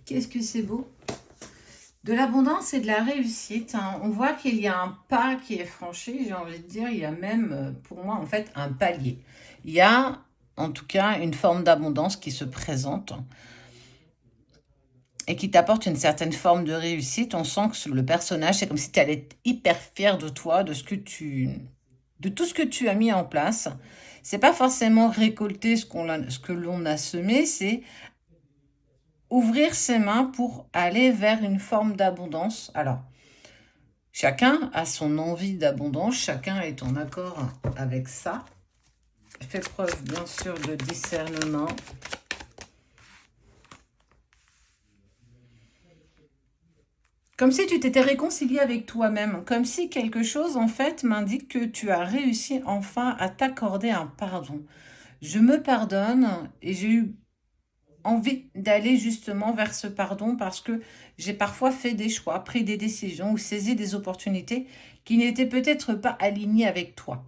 Qu'est-ce que c'est beau. De l'abondance et de la réussite, hein. On voit qu'il y a un pas qui est franchi, j'ai envie de dire, il y a même, pour moi, en fait, un palier. Il y a, en tout cas, une forme d'abondance qui se présente et qui t'apporte une certaine forme de réussite. On sent que le personnage, c'est comme si tu allais être hyper fier de toi, de tout ce que tu as mis en place. C'est pas forcément récolter ce que l'on a semé, c'est ouvrir ses mains pour aller vers une forme d'abondance. Alors, chacun a son envie d'abondance, chacun est en accord avec ça. Fais preuve, bien sûr, de discernement. Comme si tu t'étais réconcilié avec toi-même, comme si quelque chose, en fait, m'indique que tu as réussi enfin à t'accorder un pardon. Je me pardonne et j'ai eu envie d'aller justement vers ce pardon parce que j'ai parfois fait des choix, pris des décisions ou saisi des opportunités qui n'étaient peut-être pas alignées avec toi.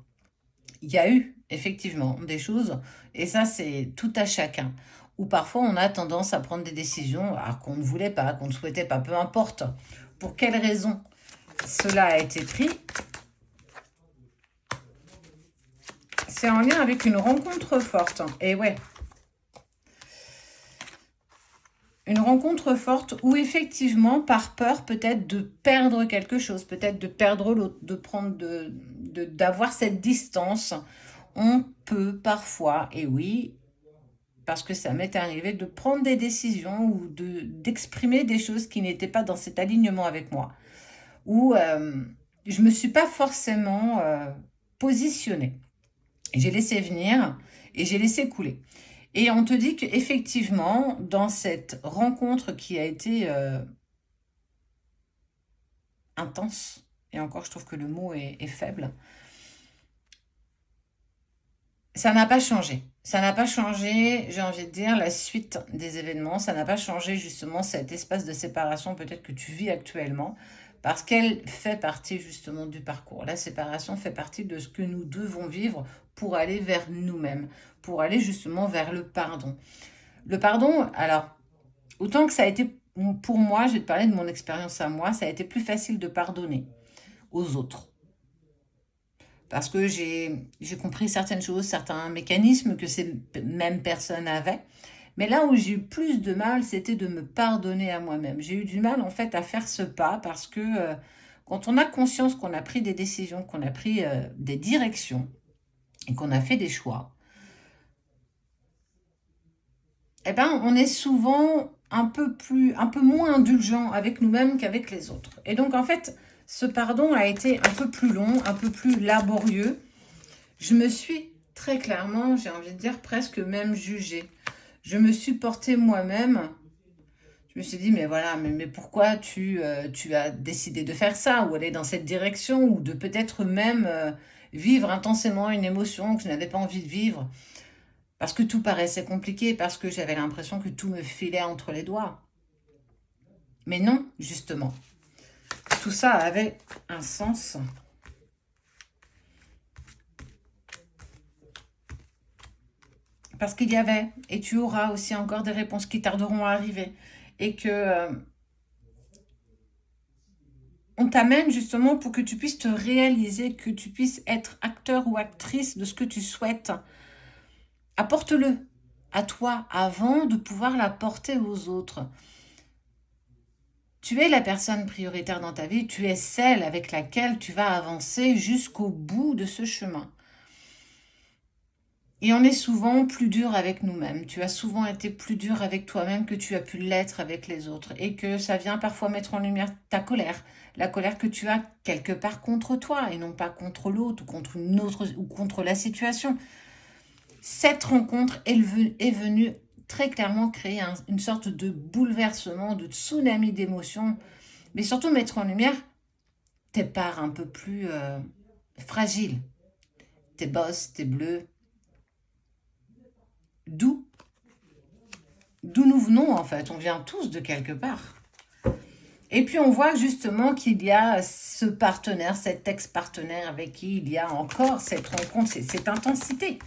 Il y a eu effectivement des choses, et ça c'est tout à chacun, où parfois on a tendance à prendre des décisions qu'on ne voulait pas, qu'on ne souhaitait pas, peu importe pour quelle raison cela a été pris. C'est en lien avec une rencontre forte. Et ouais, une rencontre forte où effectivement, par peur peut-être de perdre quelque chose, peut-être de perdre l'autre, de prendre d'avoir cette distance, on peut parfois, et oui, parce que ça m'est arrivé, de prendre des décisions ou d'exprimer des choses qui n'étaient pas dans cet alignement avec moi, où je ne me suis pas forcément positionnée. J'ai laissé venir et j'ai laissé couler. Et on te dit qu'effectivement, dans cette rencontre qui a été intense, et encore je trouve que le mot est faible, ça n'a pas changé. Ça n'a pas changé, j'ai envie de dire, la suite des événements. Ça n'a pas changé justement cet espace de séparation peut-être que tu vis actuellement, parce qu'elle fait partie justement du parcours. La séparation fait partie de ce que nous devons vivre pour aller vers nous-mêmes, pour aller justement vers le pardon. Le pardon, alors, autant que ça a été, pour moi, je vais te parler de mon expérience à moi, ça a été plus facile de pardonner aux autres. Parce que j'ai compris certaines choses, certains mécanismes que ces mêmes personnes avaient. Mais là où j'ai eu plus de mal, c'était de me pardonner à moi-même. J'ai eu du mal en fait à faire ce pas parce que quand on a conscience qu'on a pris des décisions, qu'on a pris des directions et qu'on a fait des choix, eh ben, on est souvent un peu moins indulgent avec nous-mêmes qu'avec les autres. Et donc, en fait, ce pardon a été un peu plus long, un peu plus laborieux. Je me suis très clairement, j'ai envie de dire, presque même jugée. Je me suis portée moi-même. Je me suis dit, mais voilà, mais pourquoi tu as décidé de faire ça, ou aller dans cette direction, ou de peut-être même vivre intensément une émotion que je n'avais pas envie de vivre. Parce que tout paraissait compliqué, parce que j'avais l'impression que tout me filait entre les doigts. Mais non, justement. Tout ça avait un sens. Parce qu'il y avait, et tu auras aussi encore des réponses qui tarderont à arriver. Et que on t'amène justement pour que tu puisses te réaliser, que tu puisses être acteur ou actrice de ce que tu souhaites. Apporte-le à toi avant de pouvoir l'apporter aux autres. Tu es la personne prioritaire dans ta vie, tu es celle avec laquelle tu vas avancer jusqu'au bout de ce chemin. Et on est souvent plus dur avec nous-mêmes. Tu as souvent été plus dur avec toi-même que tu as pu l'être avec les autres. Et que ça vient parfois mettre en lumière ta colère. La colère que tu as quelque part contre toi et non pas contre l'autre ou contre une autre ou contre la situation. Cette rencontre est venue très clairement créer une sorte de bouleversement, de tsunami d'émotions. Mais surtout mettre en lumière tes parts un peu plus fragiles. Tes bosses, tes bleus. D'où nous venons en fait, on vient tous de quelque part. Et puis on voit justement qu'il y a ce partenaire, cet ex-partenaire avec qui il y a encore cette rencontre, cette intensité.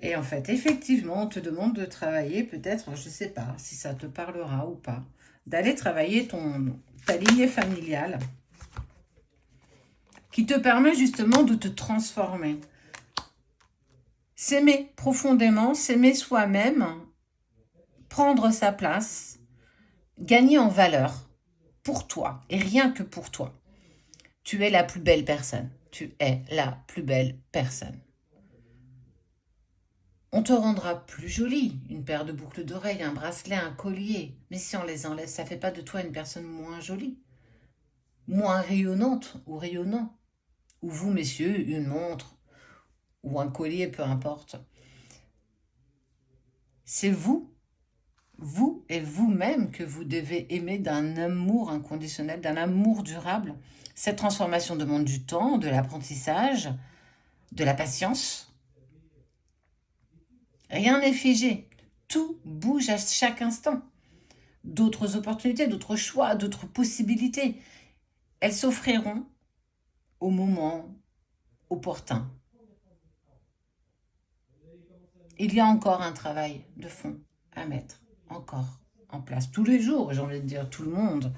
Et en fait, effectivement, on te demande de travailler, peut-être, je ne sais pas si ça te parlera ou pas, d'aller travailler ta lignée familiale qui te permet justement de te transformer. S'aimer profondément, s'aimer soi-même, prendre sa place, gagner en valeur pour toi et rien que pour toi. Tu es la plus belle personne. Tu es la plus belle personne. On te rendra plus jolie, une paire de boucles d'oreilles, un bracelet, un collier. Mais si on les enlève, ça ne fait pas de toi une personne moins jolie, moins rayonnante ou rayonnant. Ou vous, messieurs, une montre ou un collier, peu importe. C'est vous et vous-même que vous devez aimer d'un amour inconditionnel, d'un amour durable. Cette transformation demande du temps, de l'apprentissage, de la patience. Rien n'est figé. Tout bouge à chaque instant. D'autres opportunités, d'autres choix, d'autres possibilités. Elles s'offriront au moment opportun. Il y a encore un travail de fond à mettre encore en place tous les jours, j'ai envie de dire tout le monde.